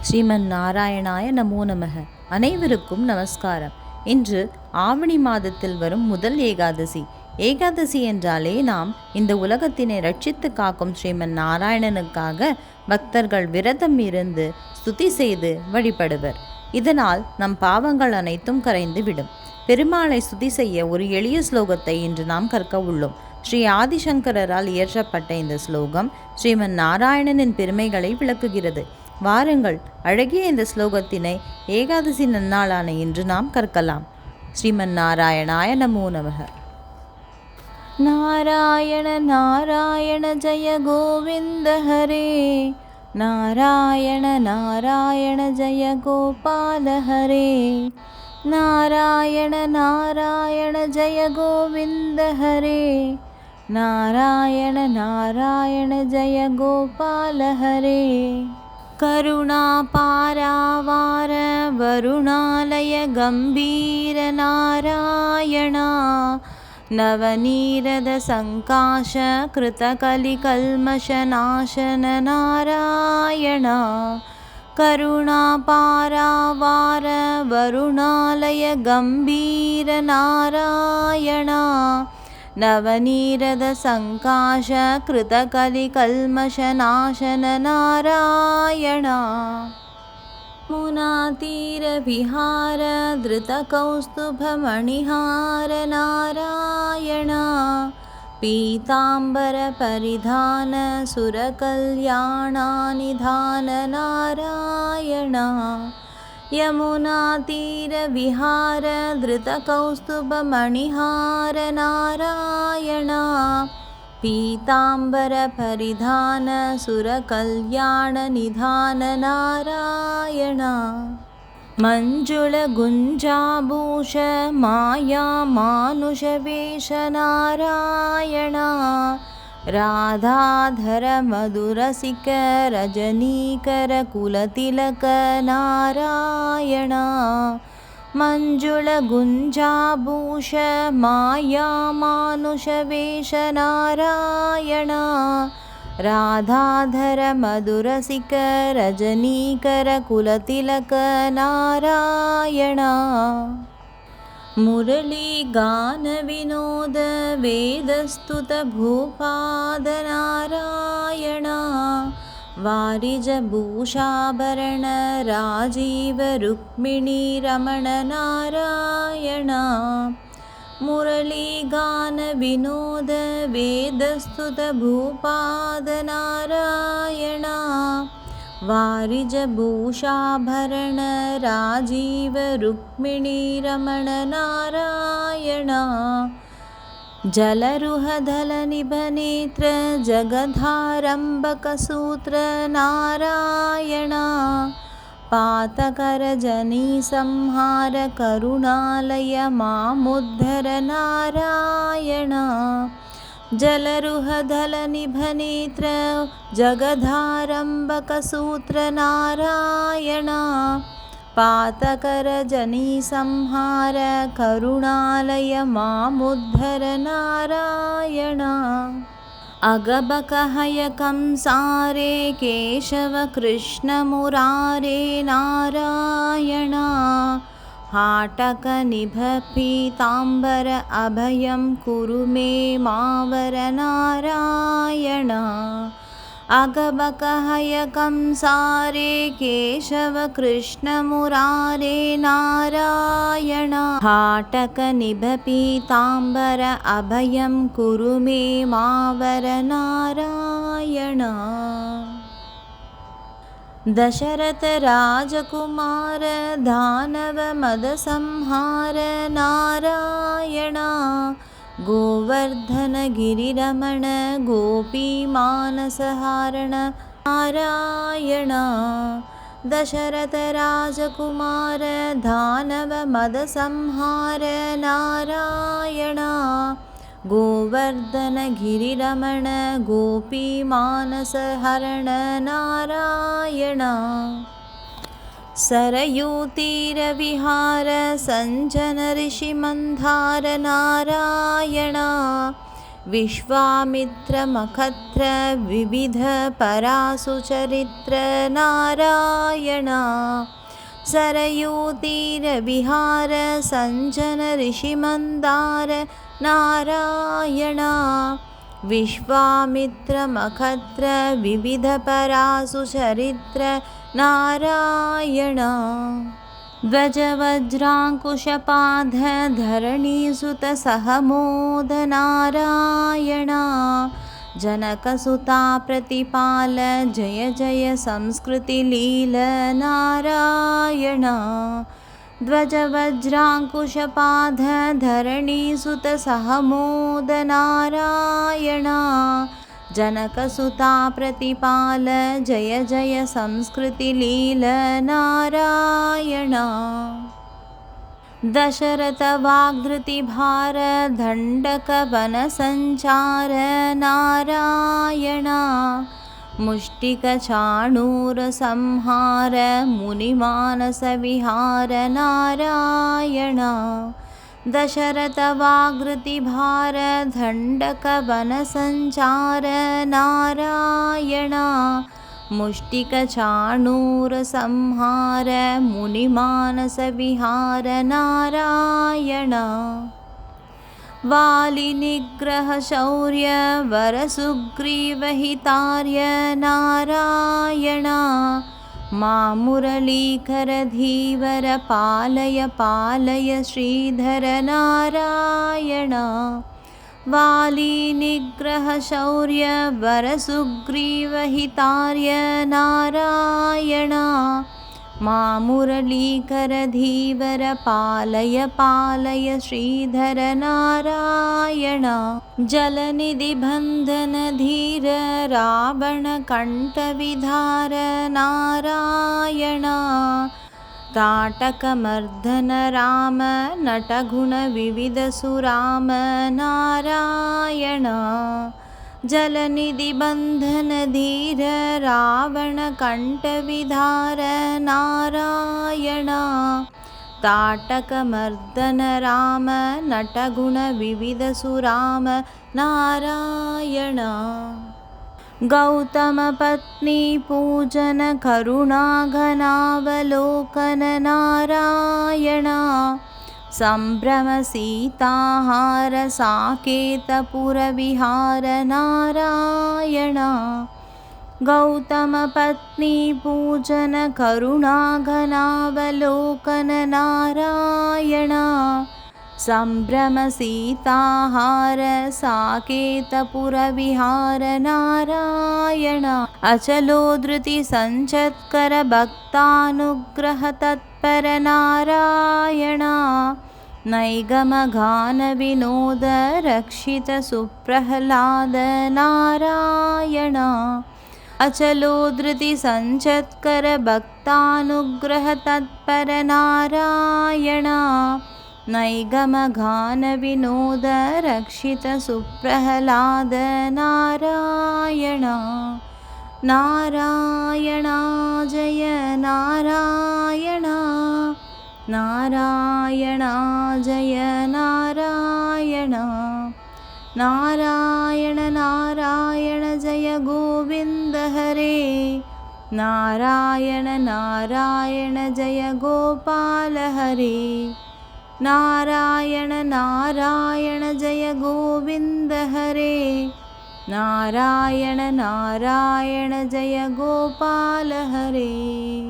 ஸ்ரீமன் நாராயணாய நமோ நமக. அனைவருக்கும் நமஸ்காரம். இன்று ஆவணி மாதத்தில் வரும் முதல் ஏகாதசி. ஏகாதசி என்றாலே நாம் இந்த உலகத்தினை ரட்சித்து காக்கும் ஸ்ரீமன் நாராயணனுக்காக பக்தர்கள் விரதம் இருந்து ஸ்துதி செய்து வழிபடுவர். இதனால் நம் பாவங்கள் அனைத்தும் கரைந்து விடும். பெருமாளை ஸ்துதி செய்ய ஒரு எளிய ஸ்லோகத்தை இன்று நாம் கற்க உள்ளோம். ஸ்ரீ ஆதிசங்கரால் இயற்றப்பட்ட இந்த ஸ்லோகம் ஸ்ரீமன் நாராயணனின் பெருமைகளை விளக்குகிறது. வாருங்கள், அழகிய இந்த ஸ்லோகத்தினை ஏகாதசி நன்னாளான இன்று நாம் கற்கலாம். ஸ்ரீமன் நாராயணாய நமோ நமக. நாராயண நாராயண ஜய கோவிந்த ஹரே, நாராயண நாராயண ஜய கோபால ஹரே, நாராயண நாராயண ஜய கோவிந்த ஹரே, நாராயண நாராயண ஜய கோபால ஹரே. करुणापारावार वरुणालय गंभीर नारायणा, नवनीरद संकाश कृतकलिकल्मषनाशन नारायणा, करुणापारावार वरुणालय गंभीर नारायणा, नवनीरद संकाश कृतकलिकल्मषनाशन नारायणा, मुनातीरविहार धृतकौस्तुभमणिहार नारायणा, पीताम्बर परिधान सुरकल्याणानिधान नारायणा, यमुनातीरविहार धृतकौस्तुभमणिहार नारायणा, पीताम्बर परिधान सुरकल्याणनिधान नारायणा, मञ्जुलगुञ्जाभूष माया मानुषवेश नारायणा, राधाधर मधुरसिक रजनीकर कुलतिलक नारायणा, मञ्जुलगुञ्जाभूष माया मानुषवेश नारायणा, राधाधर मधुरसिक रजनीकर कुलतिलक नारायणा, मुरली गान विनोद वेदस्तुत भूपाद नारायणा, वारिजभूषाभरण राजीव रुक्मिणी रमण नारायणा, मुरली गान विनोद वेदस्तुत भूपाद नारायणा, वारिजभूषाभरण राजीव रुक्मिणी रमण नारायणा, जलरुहधलनिभनेत्र जगधारम्भकसूत्र नारायणा, पातकरजनीसंहार करुणालय मामुद्धर नारायणा, जलरुहधलनिभनेत्र जगधारम्भकसूत्र नारायणा, पातकरजनीसंहार करुणालय मामुद्धर नारायणा, अगबकहयकंसारे केशव कृष्ण मुरारे नारायणा, हाटकनिभपीताम्बर अभयं कुरु मे मावर नारायणा, अगबकहयकंसारे केशव कृष्ण मुरारे नारायणा, हाटकनिभपीताम्बर अभयं कुरु मे मावर नारायणा, दशरथ राजकुमार दानव मदसंहार नारायणा, गोवर्धन गिरिरमण गोपीमानसहारण नारायणा, दशरथ राजकुमार दानव मदसंहार नारायणा, गोवर्धन गिरिरमण गोपीमानसहरण नारायणा, सरयूतीरविहार सञ्जन ऋषिमन्धार नारायणा, विश्वामित्रमखत्र विविधपरासुचरित्र नारायण सरयूतीरविहार सञ्जन ऋषिमन्दार नारायण विश्वामित्रमखत्र विविधपरासुचरित्र नारायण ध्वजवज्राङ्कुशपाद धरणीसुत सहमोद नारायण जनकसुता प्रतिपाल जय जय संस्कृतिलील नारायण ध्वजवज्राङ्कुशपाद धरणीसुत सहमोद नारायण जनकसुता प्रतिपाल जय जय संस्कृतिलील नारायण दशरथ वाग्धृतिभार दण्डकवनसञ्चार नारायण मुष्टिकचाणूरसंहार मुनिमानसविहार नारायण दशरथ वाग्धृतिभार दण्डकवनसञ्चार नारायण मुष्टिकचाणूरसंहार मुनिमानसविहार नारायण वालिनिग्रहशौर्य वरसुग्रीवहितार्य नारायण मामुरलीकरधीवर पालय पालय श्रीधर नारायण वालिनिग्रहशौर्य वरसुग्रीवहितार्य नारायण मामुरलीकरधीवर पालय पालय श्रीधर नारायण जलनिधिबन्धनधीर रावणकण्ठविधार नारायण ताटकमर्दन राम नटगुणविविधसुराम नारायण जलनिधिबन्धनधीर रावणकण्ठविधार नारायण ताटकमर्दन राम नटगुणविविधसुराम नारायण गौतमपत्नी पूजन करुणाघनावलोकन नारायण सम्भ्रम सीताहार साकेतपुरविहार नारायण गौतमपत्नी पूजन करुणाघनावलोकन नारायण सम्भ्रम सीताहार साकेतपुरविहार नारायण अचलोद्धृति संचत्कर भक्तानुग्रह तत्पर नारायण नैगमगान विनोद रक्षित सुप्रह्लाद नारायण अचलोद्धृति संचत्कर भक्तानुग्रह तत्पर नारायण नैगमगान विनोद रक्षित सुप्रह्लाद नारायण नारायण जय नारायण नारायण जय नारायण नारायण नारायण जय गोविन्द हरे नारायण नारायण जय गोपाल हरे नारायण नारायण जय गोविन्द हरे नारायण नारायण जय गोपाल हरे।